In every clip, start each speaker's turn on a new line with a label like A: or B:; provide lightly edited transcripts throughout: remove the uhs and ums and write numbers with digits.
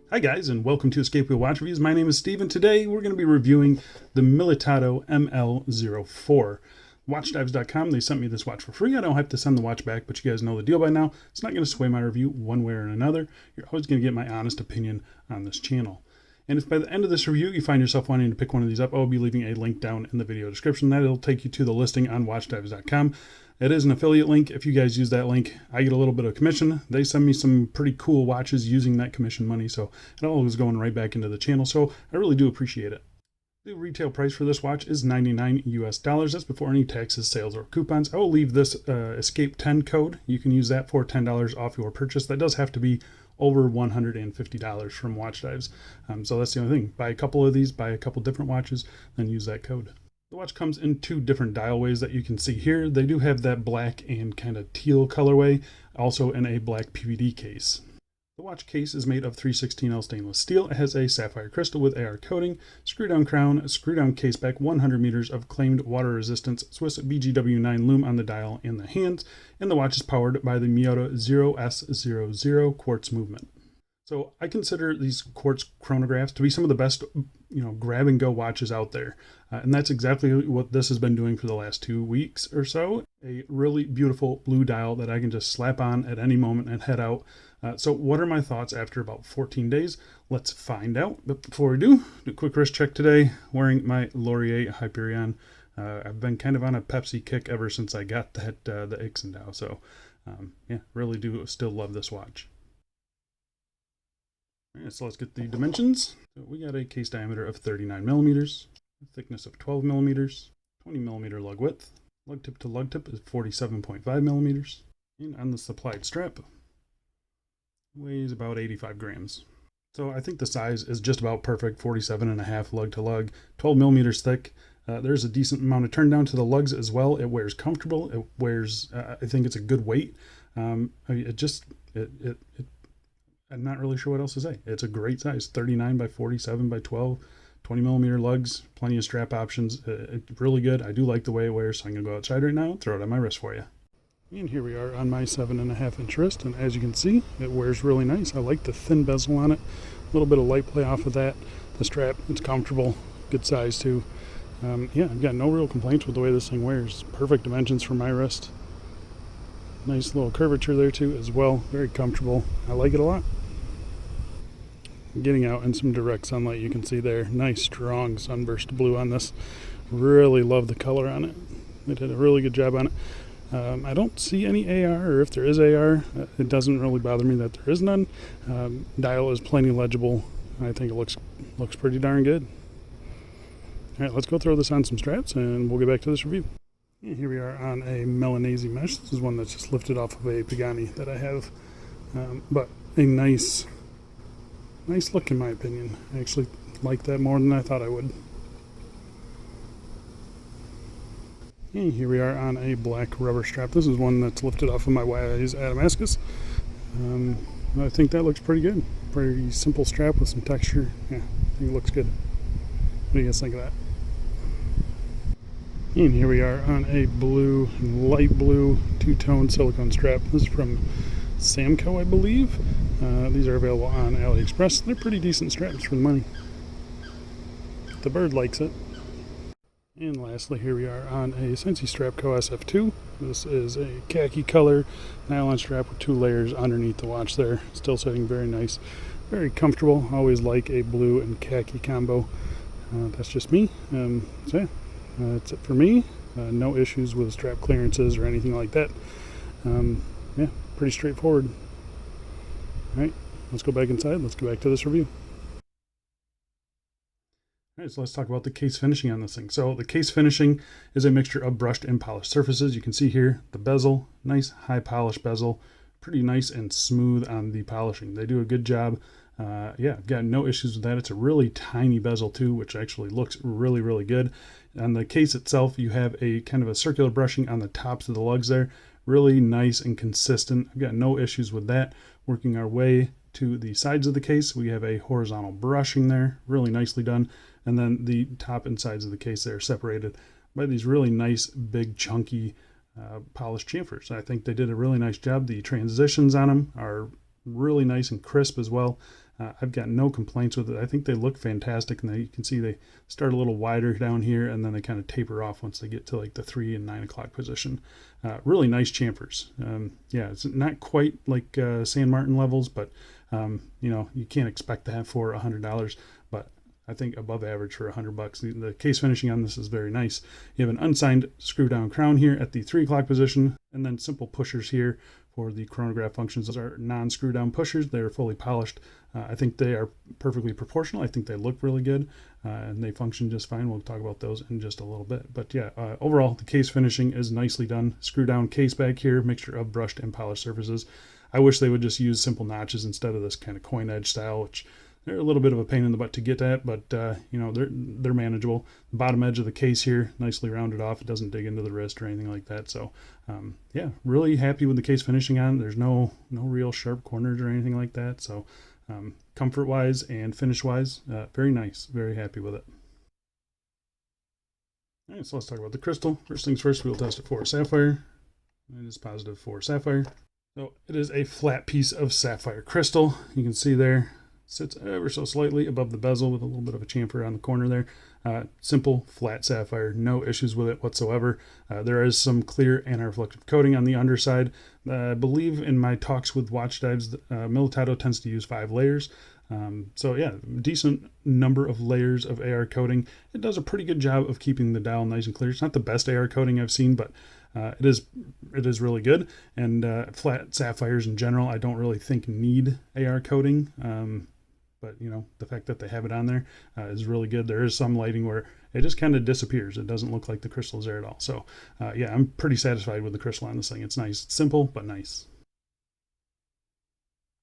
A: Hi guys, and welcome to Escape Wheel Watch Reviews. My name is Steve, and today we're going to be reviewing the Militado ML04. Watchdives.com, they sent me this watch for free. I don't have to send the watch back, but you guys know the deal by now. It's not going to sway my review one way or another. You're always going to get my honest opinion on this channel. And if by the end of this review you find yourself wanting to pick one of these up, I'll be leaving a link down in the video description. That'll take you to the listing on watchdives.com. It is an affiliate link. If you guys use that link, I get a little bit of commission. They send me some pretty cool watches using that commission money, so it all is going right back into the channel, so I really do appreciate it. The retail price for this watch is $99 US. That's before any taxes, sales, or coupons. I will leave this Escape 10 code. You can use that for $10 off your purchase. That does have to be over $150 from Watch Dives. So that's the only thing. Buy a couple of these, buy a couple different watches, then use that code. The watch comes in two different dial ways that you can see here. They do have that black and kind of teal colorway, also in a black PVD case. The watch case is made of 316L stainless steel. It has a sapphire crystal with AR coating, screw-down crown, screw-down case back, 100 meters of claimed water resistance, Swiss BGW9 lume on the dial and the hands, and the watch is powered by the Militado 0S00 quartz movement. So I consider these quartz chronographs to be some of the best, grab and go watches out there. And that's exactly what this has been doing for the last 2 weeks or so. A really beautiful blue dial that I can just slap on at any moment and head out. So what are my thoughts after about 14 days? Let's find out. But before we do a quick wrist check today, wearing my Laurier Hyperion. I've been kind of on a Pepsi kick ever since I got that the Ixendow. So yeah, really do still love this watch. All right, so let's get the dimensions. So we got a case diameter of 39 millimeters, thickness of 12 millimeters, 20 millimeter lug width. Lug tip to lug tip is 47.5 millimeters. And on the supplied strap, weighs about 85 grams. So I think the size is just about perfect, 47.5 lug to lug, 12 millimeters thick. There's a decent amount of turn down to the lugs as well. It wears comfortable. It wears, I think it's a good weight. I'm not really sure what else to say. It's a great size, 39 by 47 by 12, 20 millimeter lugs, plenty of strap options. It's really good. I do like the way it wears, so I'm going to go outside right now and throw it on my wrist for you. And here we are on my 7.5 inch wrist, and as you can see, it wears really nice. I like the thin bezel on it, a little bit of light play off of that. The strap, it's comfortable, good size too. Yeah, I've got no real complaints with the way this thing wears. Perfect dimensions for my wrist. Nice little curvature there too as well, very comfortable. I like it a lot. Getting out in some direct sunlight, you can see there, nice strong sunburst blue on this. Really love the color on it. They did a really good job on it. I don't see any AR, or if there is AR, it doesn't really bother me that there is none. Dial is plenty legible. I think it looks pretty darn good. All right, let's go throw this on some straps and we'll get back to this review. And here we are on a Milanese mesh. This is one that's just lifted off of a Pagani that I have, but a nice look in my opinion. I actually like that more than I thought I would. And here we are on a black rubber strap. This is one that's lifted off of my Wise Adamascus. I think that looks pretty good. Pretty simple strap with some texture. Yeah, I think it looks good. What do you guys think of that? And here we are on a blue, light blue, two-tone silicone strap. This is from Samco, I believe. These are available on AliExpress. They're pretty decent straps for the money. The bird likes it. And lastly, here we are on a Sensi Strapco SF2. This is a khaki color nylon strap with 2 layers underneath the watch there. Still sitting very nice, very comfortable. Always like a blue and khaki combo. That's just me. So yeah, that's it for me. No issues with strap clearances or anything like that. Yeah, pretty straightforward. All right, let's go back inside. Let's go back to this review. All right, so let's talk about the case finishing on this thing. So the case finishing is a mixture of brushed and polished surfaces. You can see here the bezel, nice high polish bezel, pretty nice and smooth on the polishing. They do a good job. Yeah, I've got no issues with that. It's a really tiny bezel too, which actually looks really, really good. On the case itself, you have a kind of a circular brushing on the tops of the lugs there. Really nice and consistent. I've got no issues with that. Working our way to the sides of the case, we have a horizontal brushing there, really nicely done. And then the top and sides of the case there are separated by these really nice, big, chunky polished chamfers. I think they did a really nice job. The transitions on them are really nice and crisp as well. I've got no complaints with it. I think they look fantastic, and you can see they start a little wider down here, and then they kind of taper off once they get to like the 3 and 9 o'clock position. Really nice chamfers. Yeah, it's not quite like San Martin levels, but you can't expect that for $100, but I think above average for $100. The case finishing on this is very nice. You have an unsigned screw down crown here at the 3 o'clock position, and then simple pushers here for the chronograph functions. Those are non-screw down pushers. They're fully polished. I think they are perfectly proportional. I think they look really good, and they function just fine. We'll talk about those in just a little bit. But yeah, overall, the case finishing is nicely done. Screw down case back here, mixture of brushed and polished surfaces. I wish they would just use simple notches instead of this kind of coin edge style, which they're a little bit of a pain in the butt to get at, but they're manageable. The bottom edge of the case here, nicely rounded off. It doesn't dig into the wrist or anything like that. So yeah, really happy with the case finishing on. There's no real sharp corners or anything like that. So comfort wise and finish wise, very nice. Very happy with it. All right, so let's talk about the crystal. First things first, we'll test it for sapphire. It is positive for sapphire. So it is a flat piece of sapphire crystal. You can see there, sits ever so slightly above the bezel with a little bit of a chamfer on the corner there. Simple flat sapphire, no issues with it whatsoever. There is some clear anti-reflective coating on the underside. I believe in my talks with watch dives, Militado tends to use 5 layers. So yeah, decent number of layers of AR coating. It does a pretty good job of keeping the dial nice and clear. It's not the best AR coating I've seen, but it is really good. And flat sapphires in general, I don't really think need AR coating. But the fact that they have it on there is really good. There is some lighting where it just kind of disappears. It doesn't look like the crystal is there at all. So yeah, I'm pretty satisfied with the crystal on this thing. It's nice. It's simple, but nice.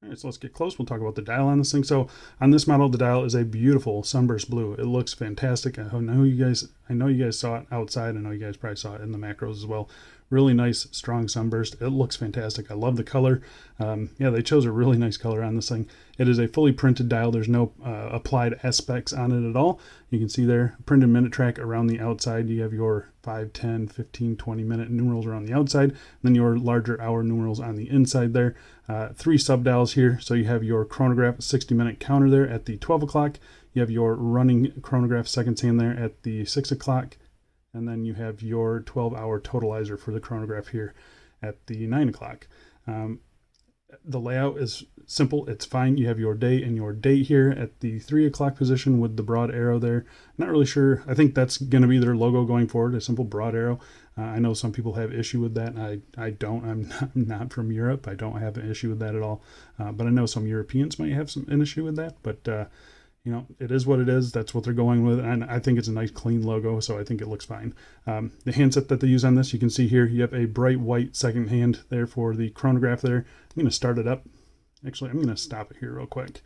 A: All right, so let's get close. We'll talk about the dial on this thing. So on this model, the dial is a beautiful sunburst blue. It looks fantastic. I know you guys saw it outside. I know you guys probably saw it in the macros as well. Really nice, strong sunburst. It looks fantastic. I love the color. Yeah, they chose a really nice color on this thing. It is a fully printed dial. There's no applied aspects on it at all. You can see there, printed minute track around the outside. You have your 5, 10, 15, 20 minute numerals around the outside, and then your larger hour numerals on the inside there. 3 sub dials here. So you have your chronograph 60-minute counter there at the 12 o'clock. You have your running chronograph seconds hand there at the 6 o'clock. And then you have your 12-hour totalizer for the chronograph here at the 9 o'clock. The layout is simple. It's fine. You have your day and your date here at the 3 o'clock position with the broad arrow there. Not really sure. I think that's going to be their logo going forward, a simple broad arrow. I know some people have issue with that. I don't. I'm not from Europe. I don't have an issue with that at all. But I know some Europeans might have an issue with that. But it is what it is. That's what they're going with. And I think it's a nice clean logo, so I think it looks fine. The handset that they use on this, you can see here, you have a bright white second hand there for the chronograph there. I'm going to start it up. Actually, I'm going to stop it here real quick.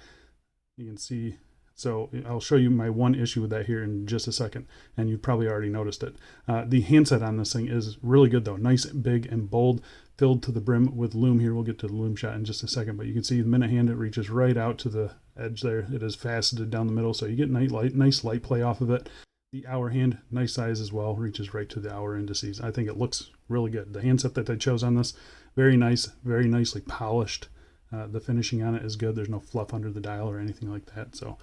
A: You can see, so I'll show you my one issue with that here in just a second, and you've probably already noticed it. The handset on this thing is really good though. Nice, big, and bold, filled to the brim with Lume here. We'll get to the Lume shot in just a second, but you can see the minute hand, it reaches right out to the edge there. It is faceted down the middle, so you get nice light play off of it. The hour hand, nice size as well, reaches right to the hour indices. I think it looks really good. The handset that they chose on this, very nice, very nicely polished. The finishing on it is good. There's no fluff under the dial or anything like that. So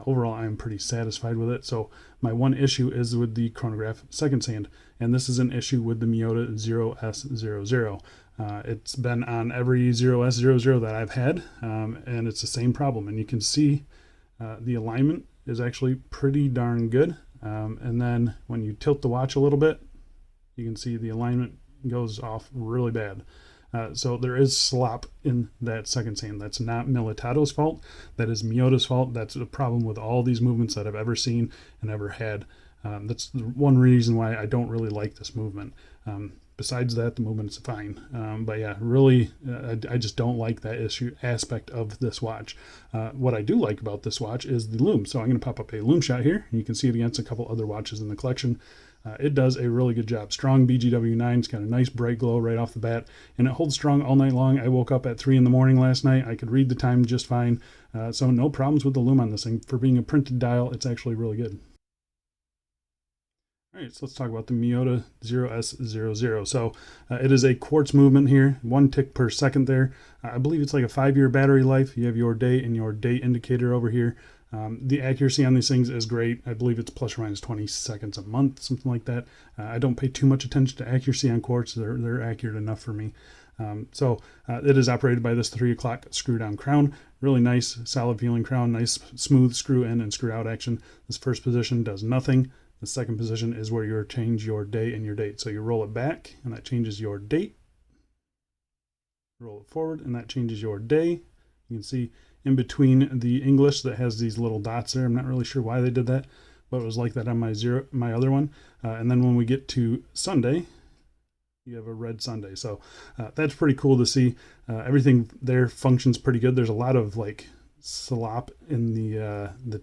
A: overall, I'm pretty satisfied with it. So my one issue is with the chronograph seconds hand, and this is an issue with the Miyota 0S00. It's been on every 0S00 that I've had, and it's the same problem. And you can see the alignment is actually pretty darn good. And then when you tilt the watch a little bit, you can see the alignment goes off really bad. So there is slop in that seconds hand. That's not Militado's fault. That is Miyota's fault. That's a problem with all these movements that I've ever seen and ever had. That's the one reason why I don't really like this movement. Besides that, the movement's fine. But yeah, really, I just don't like that aspect of this watch. What I do like about this watch is the Lume. So I'm going to pop up a Lume shot here. And you can see it against a couple other watches in the collection. It does a really good job. Strong BGW9. It's got a nice bright glow right off the bat, and it holds strong all night long. I woke up at 3 in the morning last night. I could read the time just fine. So no problems with the Lume on this thing. For being a printed dial, it's actually really good. All right, so let's talk about the Militado 0S00. So it is a quartz movement here, 1 tick per second there. I believe it's like a 5-year battery life. You have your day and your date indicator over here. The accuracy on these things is great. I believe it's plus or minus 20 seconds a month, something like that. I don't pay too much attention to accuracy on quartz. They're accurate enough for me. It is operated by this 3 o'clock screw down crown. Really nice, solid feeling crown, nice smooth screw in and screw out action. This first position does nothing. The second position is where you change your day and your date. So you roll it back and that changes your date. Roll it forward and that changes your day. You can see in between the English that has these little dots there. I'm not really sure why they did that, but it was like that on my other one. And then when we get to Sunday, you have a red Sunday. So that's pretty cool to see. Everything there functions pretty good. There's a lot of like slop in the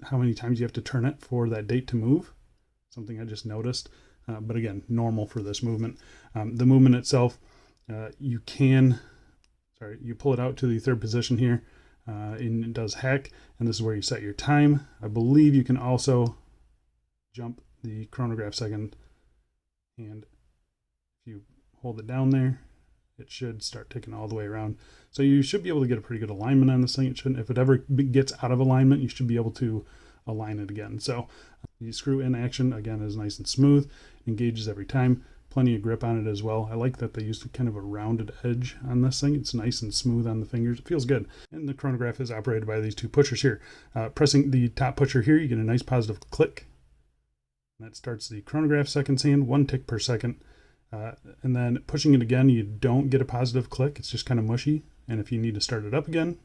A: how many times you have to turn it for that date to move. Something I just noticed. But again, normal for this movement. The movement itself, you pull it out to the third position here, and it does heck, and this is where you set your time. I believe you can also jump the chronograph second, and if you hold it down there, it should start ticking all the way around. So you should be able to get a pretty good alignment on this thing. It shouldn't, if it ever gets out of alignment, you should be able to align it again. So the screw in action, again, is nice and smooth, engages every time. Plenty of grip on it as well. I like that they used kind of a rounded edge on this thing. It's nice and smooth on the fingers. It feels good. And the chronograph is operated by these 2 pushers here. Pressing the top pusher here, you get a nice positive click. And that starts the chronograph seconds hand, 1 tick per second. And then pushing it again, you don't get a positive click. It's just kind of mushy. And if you need to start it up again,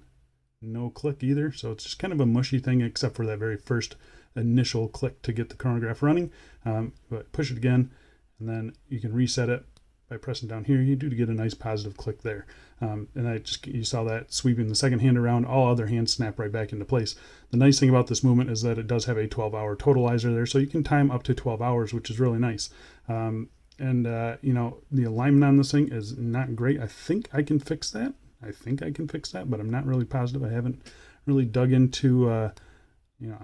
A: no click either. So it's just kind of a mushy thing, except for that very first initial click to get the chronograph running. But push it again, and then you can reset it by pressing down here. You do to get a nice positive click there. And you saw that sweeping the second hand around, all other hands snap right back into place. The nice thing about this movement is that it does have a 12-hour totalizer there, so you can time up to 12 hours, which is really nice. The alignment on this thing is not great. I think I can fix that, but I'm not really positive. I haven't really dug into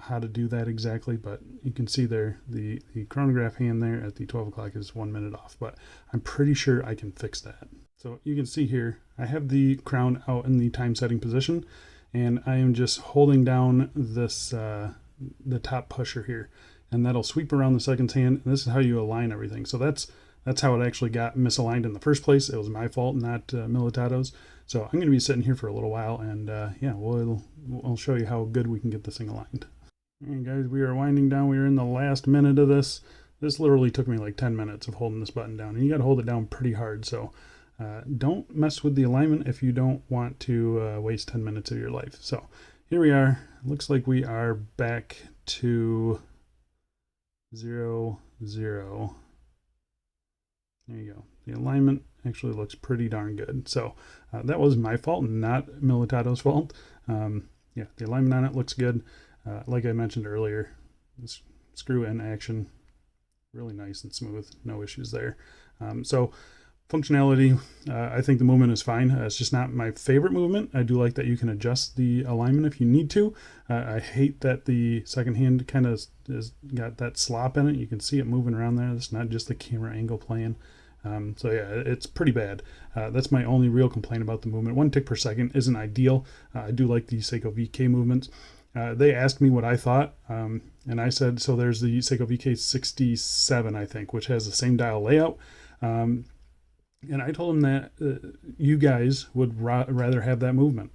A: how to do that exactly, but you can see there the chronograph hand there at the 12 o'clock is 1 minute off, but I'm pretty sure I can fix that. So you can see here, I have the crown out in the time setting position, and I am just holding down this the top pusher here, and that'll sweep around the second hand, and this is how you align everything. So that's how it actually got misaligned in the first place. It was my fault, not Militado's. So I'm going to be sitting here for a little while, and I'll show you how good we can get this thing aligned. All right, guys, we are winding down. We are in the last minute of this. This literally took me like 10 minutes of holding this button down, and you got to hold it down pretty hard. So don't mess with the alignment if you don't want to waste 10 minutes of your life. So here we are. Looks like we are back to 0, 0. There you go. The alignment actually looks pretty darn good. So that was my fault, not Militado's fault. The alignment on it looks good. Like I mentioned earlier, this screw in action, really nice and smooth. No issues there. Functionality, I think the movement is fine. It's just not my favorite movement. I do like that you can adjust the alignment if you need to. I hate that the second hand kind of has got that slop in it. You can see it moving around there. It's not just the camera angle playing. It's pretty bad. That's my only real complaint about the movement. 1 tick per second isn't ideal. I do like the Seiko VK movements. They asked me what I thought, and I said, so there's the Seiko VK67, I think, which has the same dial layout. And I told them that you guys would rather have that movement.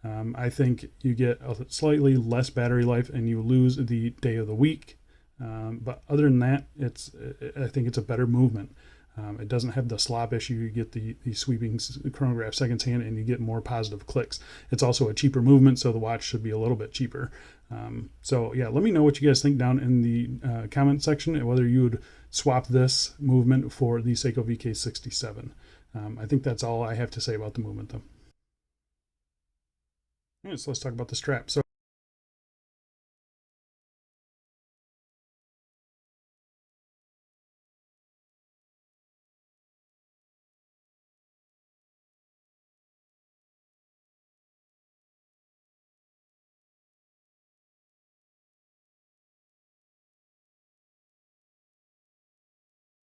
A: I think you get a slightly less battery life and you lose the day of the week. But other than that, I think it's a better movement. It doesn't have the slop issue. You get the sweeping chronograph seconds hand, and you get more positive clicks. It's also a cheaper movement, so the watch should be a little bit cheaper. Let me know what you guys think down in the comment section, and whether you would swap this movement for the Seiko VK67. I think that's all I have to say about the movement, though. All right, so let's talk about the strap. So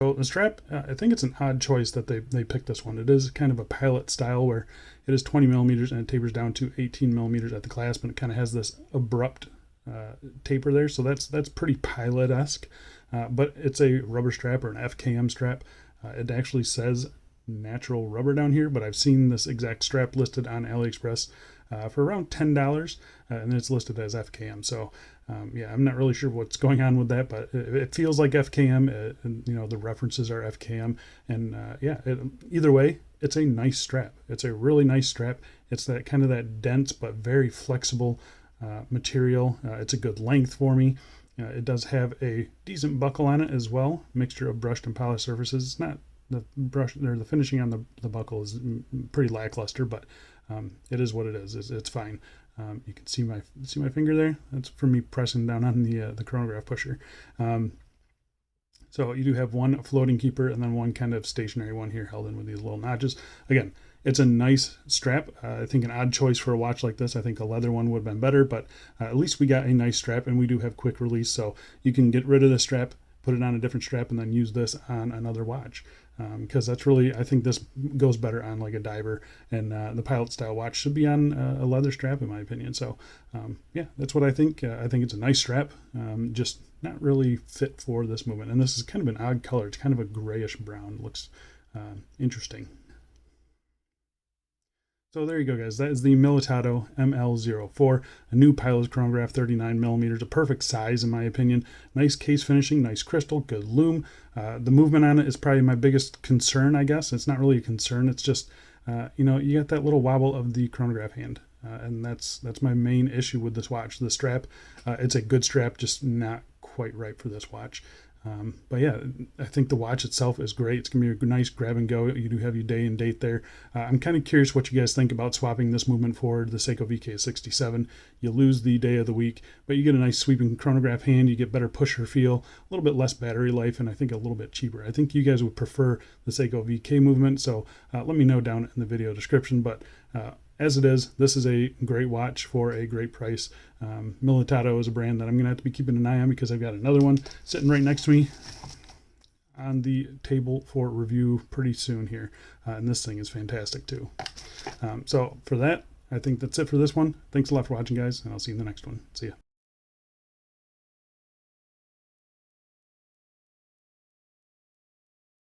A: So the strap, I think it's an odd choice that they picked this one. It is kind of a pilot style where it is 20 millimeters and it tapers down to 18 millimeters at the clasp, and it kind of has this abrupt taper there. So that's pretty pilot-esque, but it's a rubber strap or an FKM strap. It actually says natural rubber down here, but I've seen this exact strap listed on AliExpress for around $10, and it's listed as FKM. So yeah, I'm not really sure what's going on with that, but it feels like FKM. And, you know, the references are FKM, and yeah, either way, it's a nice strap. It's a really nice strap. It's that kind of that dense but very flexible material. It's a good length for me. It does have a decent buckle on it as well, mixture of brushed and polished surfaces. It's not the brush or the finishing on the buckle is pretty lackluster, but it is what it is. It's fine. You can see my finger there. That's from me pressing down on the chronograph pusher. So you do have one floating keeper and then one kind of stationary one here held in with these little notches. Again, it's a nice strap. I think an odd choice for a watch like this. I think a leather one would have been better, but at least we got a nice strap, and we do have quick release, so you can get rid of the strap, put it on a different strap, and then use this on another watch. Because that's really, I think this goes better on like a diver, and the pilot style watch should be on a leather strap in my opinion. So yeah, that's what I think. I think it's a nice strap, just not really fit for this movement. And this is kind of an odd color. It's kind of a grayish brown. It looks interesting. So there you go, guys. That is the Militado ML04, a new pilot's chronograph, 39 millimeters, a perfect size in my opinion. Nice case finishing, nice crystal, good lume. The movement on it is probably my biggest concern, I guess. It's not really a concern. It's just, you know, you got that little wobble of the chronograph hand, and that's my main issue with this watch. The strap, it's a good strap, just not quite right for this watch. But yeah, I think the watch itself is great. It's going to be a nice grab and go. You do have your day and date there. I'm kind of curious what you guys think about swapping this movement for the Seiko VK67. You lose the day of the week, but you get a nice sweeping chronograph hand. You get better pusher feel, a little bit less battery life, and I think a little bit cheaper. I think you guys would prefer the Seiko VK movement, so let me know down in the video description. But as it is, this is a great watch for a great price. Militado is a brand that I'm going to have to be keeping an eye on because I've got another one sitting right next to me on the table for review pretty soon here. And this thing is fantastic too. So for that, I think that's it for this one. Thanks a lot for watching, guys, and I'll see you in the next one. See ya.